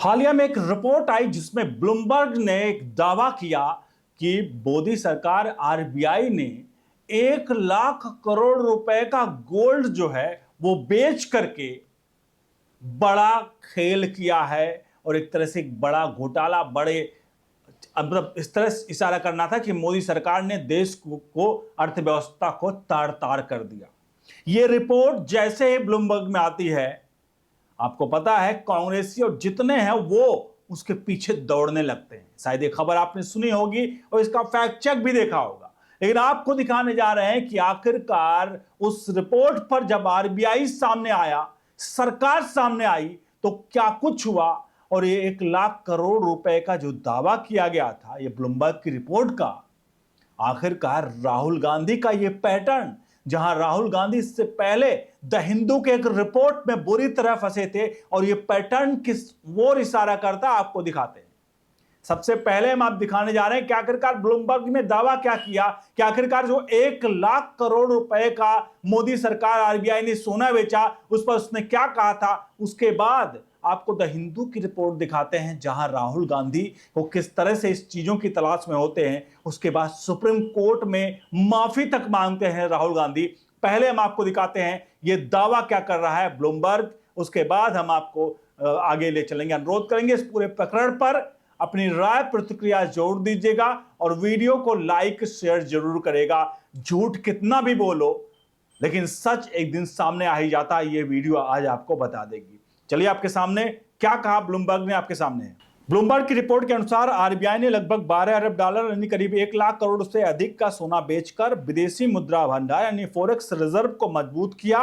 हालिया में एक रिपोर्ट आई जिसमें ब्लूमबर्ग ने एक दावा किया कि मोदी सरकार आरबीआई ने 1 लाख करोड़ रुपए का गोल्ड जो है वो बेच करके बड़ा खेल किया है और एक तरह से एक बड़ा घोटाला मतलब इस तरह से इशारा करना था कि मोदी सरकार ने देश को अर्थव्यवस्था को तार तार कर दिया। यह रिपोर्ट जैसे ही ब्लूमबर्ग में आती है, आपको पता है कांग्रेसी और जितने हैं वो उसके पीछे दौड़ने लगते हैं। शायद ये खबर आपने सुनी होगी और इसका फैक्ट चेक भी देखा होगा, लेकिन आपको दिखाने जा रहे हैं कि आखिरकार उस रिपोर्ट पर जब आरबीआई सामने आया, सरकार सामने आई, तो क्या कुछ हुआ। और ये 1 लाख करोड़ रुपए का जो दावा किया गया था ये ब्लूमबर्ग की रिपोर्ट का, आखिरकार राहुल गांधी का ये पैटर्न, जहां राहुल गांधी इससे पहले द हिंदू के एक रिपोर्ट में बुरी तरह फंसे थे और ये पैटर्न किस ओर इशारा करता है आपको दिखाते हैं। सबसे पहले हम आप दिखाने जा रहे हैं कि आखिरकार ब्लूमबर्ग ने दावा क्या किया कि आखिरकार जो 1 लाख करोड़ रुपए का मोदी सरकार आरबीआई ने सोना बेचा उस पर उसने क्या कहा था। उसके बाद आपको द हिंदू की रिपोर्ट दिखाते हैं जहां राहुल गांधी वो किस तरह से इस चीजों की तलाश में होते हैं। उसके बाद सुप्रीम कोर्ट में माफी तक मांगते हैं राहुल गांधी। पहले हम आपको दिखाते हैं ये दावा क्या कर रहा है ब्लूमबर्ग, उसके बाद हम आपको आगे ले चलेंगे। अनुरोध करेंगे इस पूरे प्रकरण पर अपनी राय प्रतिक्रिया जरूर दीजिएगा और वीडियो को लाइक शेयर जरूर करेगा। झूठ कितना भी बोलो लेकिन सच एक दिन सामने आ ही जाता है, ये वीडियो आज आपको बता देगी। चलिए आपके सामने क्या कहा ब्लूमबर्ग ने, आपके सामने है। ब्लूमबर्ग की रिपोर्ट के अनुसार आरबीआई ने लगभग 12 अरब डॉलर यानी करीब 1 लाख करोड़ से अधिक का सोना बेचकर विदेशी मुद्रा भंडार यानी फॉरेक्स रिजर्व को मजबूत किया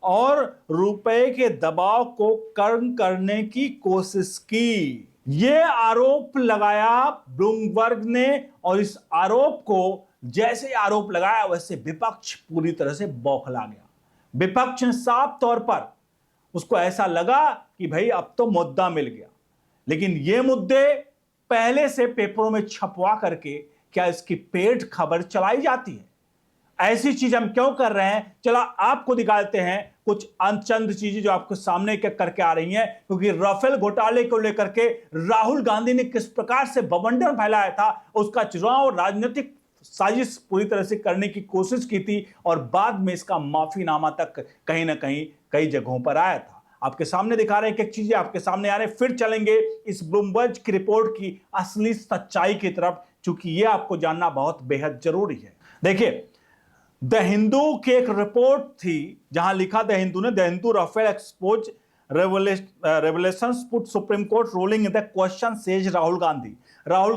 और रुपए के दबाव को कम करने की कोशिश की। यह आरोप लगाया ब्लूमबर्ग ने और इस आरोप को जैसे आरोप लगाया वैसे विपक्ष पूरी तरह से बौखला गया। विपक्ष ने साफ तौर पर उसको ऐसा लगा कि भाई अब तो मुद्दा मिल गया, लेकिन ये मुद्दे पहले से पेपरों में छपवा करके क्या इसकी पेड खबर चलाई जाती है? ऐसी चीज हम क्यों कर रहे हैं, चला आपको दिखा देते हैं कुछ चंद चीजें जो आपको सामने करके आ रही हैं। क्योंकि राफेल घोटाले को लेकर के राहुल गांधी ने किस प्रकार से बवंडर फैलाया था, उसका चुनाव राजनीतिक साजिश पूरी तरह से करने की कोशिश की थी और बाद में इसका माफीनामा तक कहीं ना कहीं कई जगहों पर आया था। आपके सामने दिखा रहे हैं कि चीजें आपके सामने आ रहे हैं। फिर चलेंगे इस ब्लूमबर्ग की रिपोर्ट की असली सच्चाई की तरफ, क्योंकि यह आपको जानना बहुत बेहद जरूरी है। देखिए, द हिंदू की एक रिपोर्ट थी जहां लिखा the Hindu Rafale expose revelations put Supreme Court ruling in the question says Rahul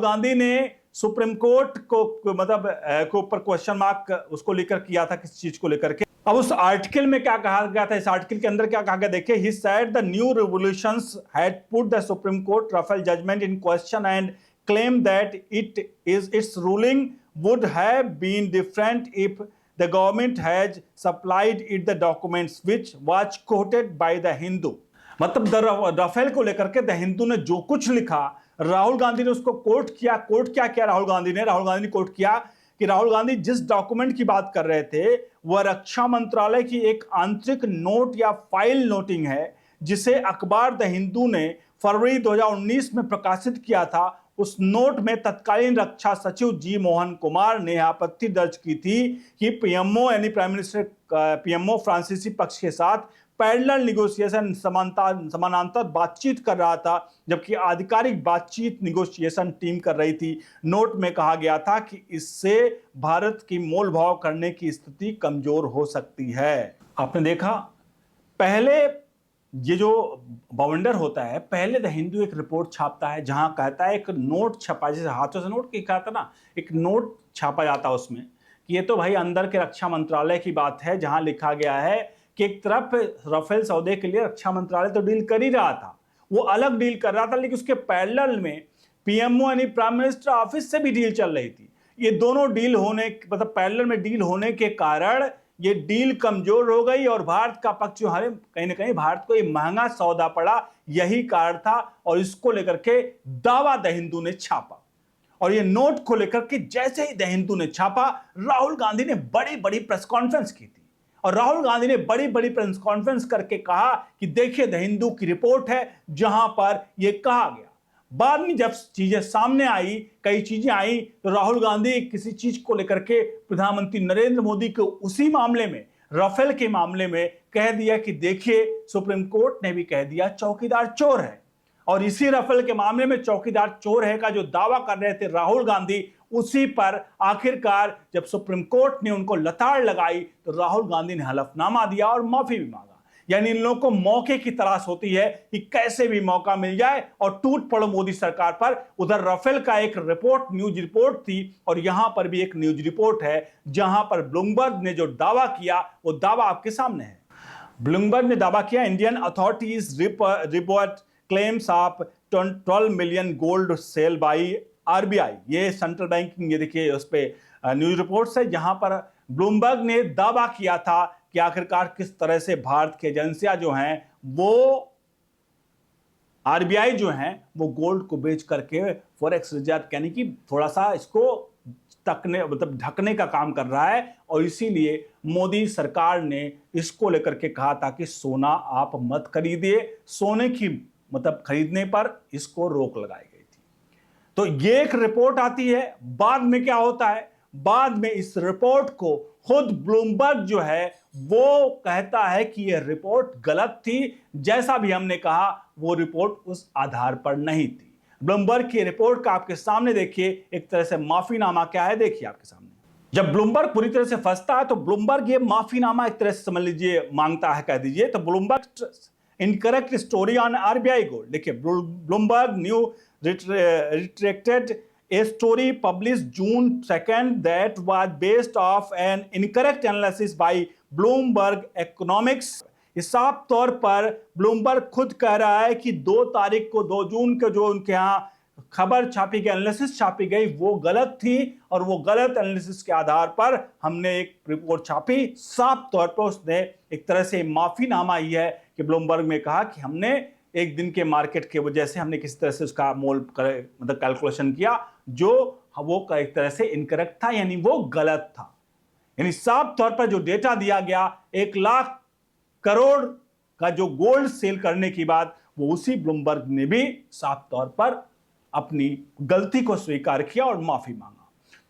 Gandhi ने सुप्रीम कोर्ट को मतलब के ऊपर क्वेश्चन मार्क उसको लेकर किया था, किस चीज को लेकर के। अब उस आर्टिकल में क्या कहा गया था, इस आर्टिकल के अंदर क्या कहा गया देखिए। He said the new revolutions had put the Supreme Court Rafale judgment in question and claimed that its ruling would have been different if the government has supplied it the documents which was quoted by the Hindu। मतलब Rafale को लेकर के the Hindu ने जो कुछ लिखा, राहुल गांधी ने उसको कोट किया। कोट क्या किया राहुल गांधी ने कोट किया कि राहुल गांधी जिस डॉक्यूमेंट की बात कर रहे थे वह रक्षा मंत्रालय की एक आंतरिक नोट या फाइल नोटिंग है, जिसे अखबार द हिंदू ने फरवरी 2019 में प्रकाशित किया था। उस नोट में तत्कालीन रक्षा सचिव जी मोहन कुमार ने आपत्ति दर्ज की थी कि पीएमओ यानी प्राइम मिनिस्टर पीएमओ फ्रांसीसी पक्ष के साथ पैरेलल निगोशिएशन समानांतर बातचीत कर रहा था, जबकि आधिकारिक बातचीत निगोशिएशन टीम कर रही थी। नोट में कहा गया था कि इससे भारत की मोल भाव करने की स्थिति कमजोर हो सकती है। आपने देखा, पहले ये जो बवंडर होता है, पहले द हिंदू एक रिपोर्ट छापता है जहां कहता है एक नोट छपा, जैसे हाथों से नोट लिखा था ना, एक नोट छापा जाता है उसमें कि ये तो भाई अंदर के रक्षा मंत्रालय की बात है, जहां लिखा गया है कि एक तरफ राफेल सौदे के लिए रक्षा मंत्रालय तो डील कर ही रहा था, वो अलग डील कर रहा था, लेकिन उसके पैरेलल में पीएमओ यानी प्राइम मिनिस्टर ऑफिस से भी डील चल रही थी। ये दोनों डील होने मतलब पैरेलल में डील होने के कारण ये डील कमजोर हो गई और भारत का पक्ष जो है कहीं ना कहीं भारत को ये महंगा सौदा पड़ा, यही कारण था। और इसको लेकर के दावा द हिंदू ने छापा और ये नोट को लेकर के जैसे ही द हिंदू ने छापा, राहुल गांधी ने बड़ी बड़ी प्रेस कॉन्फ्रेंस की थी और राहुल गांधी ने बड़ी बड़ी प्रेस कॉन्फ्रेंस करके कहा कि देखिए द हिंदू की रिपोर्ट है जहां पर यह कहा गया। बाद में जब चीजें सामने आई, कई चीजें आई, तो राहुल गांधी किसी चीज को लेकर के प्रधानमंत्री नरेंद्र मोदी को उसी मामले में, राफेल के मामले में कह दिया कि देखिए सुप्रीम कोर्ट ने भी कह दिया चौकीदार चोर है। और इसी राफेल के मामले में चौकीदार चोर है का जो दावा कर रहे थे राहुल गांधी, उसी पर आखिरकार जब सुप्रीम कोर्ट ने उनको लताड़ लगाई तो राहुल गांधी ने हलफनामा दिया और माफी भी मांगा। यानी इन लोगों को मौके की तलाश होती है कि कैसे भी मौका मिल जाए और टूट पड़ो मोदी सरकार पर। उधर राफेल का एक रिपोर्ट, न्यूज रिपोर्ट थी, और यहां पर भी एक न्यूज रिपोर्ट है जहां पर ब्लूमबर्ग ने जो दावा किया वो दावा आपके सामने है। ब्लूमबर्ग ने दावा किया Indian authorities report claims of 12 million gold sale by RBI. ये सेंट्रल बैंकिंग, ये देखिए उस पे न्यूज रिपोर्ट्स है जहां पर ब्लूमबर्ग ने दावा किया था कि आखिरकार किस तरह से भारत की एजेंसियां जो हैं वो आरबीआई जो हैं वो गोल्ड को बेच करके फॉरेक्स रिजर्व, यानी कि थोड़ा सा इसको तकने मतलब ढकने का काम कर रहा है। और इसीलिए मोदी सरकार ने इसको लेकर के कहा था कि सोना आप मत खरीदिए, सोने की मतलब खरीदने पर इसको रोक लगाई गई थी। तो ये एक रिपोर्ट आती है। बाद में क्या होता है, बाद में इस रिपोर्ट को खुद ब्लूमबर्ग जो है वो कहता है कि यह रिपोर्ट गलत थी। जैसा भी हमने कहा वो रिपोर्ट उस आधार पर नहीं थी। ब्लूमबर्ग की रिपोर्ट का आपके सामने देखिए एक तरह से माफीनामा क्या है, देखिए आपके सामने। जब ब्लूमबर्ग पूरी तरह से फंसता है तो ब्लूमबर्ग ये माफीनामा एक तरह से समझ लीजिए मांगता है, कह दीजिए। तो Bloomberg incorrect story on RBI gold, देखिए Bloomberg new retracted a story published June 2nd that was based off an incorrect analysis by Bloomberg Economics। इस साफ तौर पर ब्लूमबर्ग खुद कह रहा है कि 2 तारीख को 2 जून को जो उनके यहाँ खबर छापी गई, एनालिसिस छापी गई, वो गलत थी और वो गलत एनालिसिस के आधार पर हमने एक रिपोर्ट छापी। साफ तौर पर उसने एक तरह से माफीनामा ही है कि ब्लूमबर्ग में कहा कि हमने एक दिन के मार्केट के वजह से हमने किसी तरह से उसका मोल मतलब कैलकुलेशन किया जो वो एक तरह से इनकरेक्ट था, यानी वो गलत था। यानी साफ तौर पर जो डेटा दिया गया 1 लाख करोड़ का जो गोल्ड सेल करने की बात, वो उसी ब्लूमबर्ग ने भी साफ तौर पर अपनी गलती को स्वीकार किया और माफी मांगा।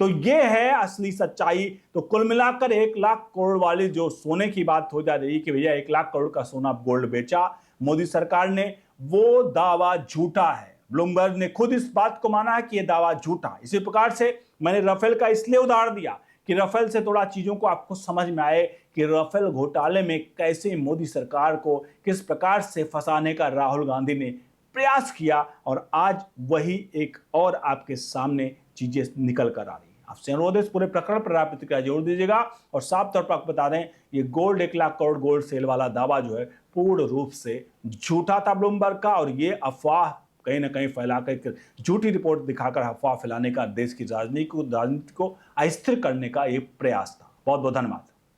तो ये है असली सच्चाई। तो कुल मिलाकर 1 लाख करोड़ वाली जो सोने की बात हो जा रही कि भैया 1 लाख करोड़ का सोना गोल्ड बेचा मोदी सरकार ने, वो दावा झूठा है। ब्लूमबर्ग ने खुद इस बात को माना है कि यह दावा झूठा है। इसी प्रकार से मैंने राफेल का इसलिए उदाहरण दिया कि राफेल से थोड़ा चीजों को आपको समझ में आए कि राफेल घोटाले में कैसे मोदी सरकार को किस प्रकार से फंसाने का राहुल गांधी ने प्रयास किया, और आज वही एक और आपके सामने चीजें निकल कर आ रही है। आपसे अनुरोध है इस पूरे प्रकरण पर आप प्रतिक्रिया जरूर दीजिएगा। और साफ तौर पर आपको बता दें ये gold 1 lakh crore gold sale वाला दावा जो है पूर्ण रूप से झूठा था ब्लूमबर्ग का, और ये अफवाह कहीं ना कहीं फैलाकर झूठी रिपोर्ट दिखाकर अफवाह फैलाने का देश की राजनीति को अस्थिर करने का ये प्रयास था। बहुत बहुत धन्यवाद।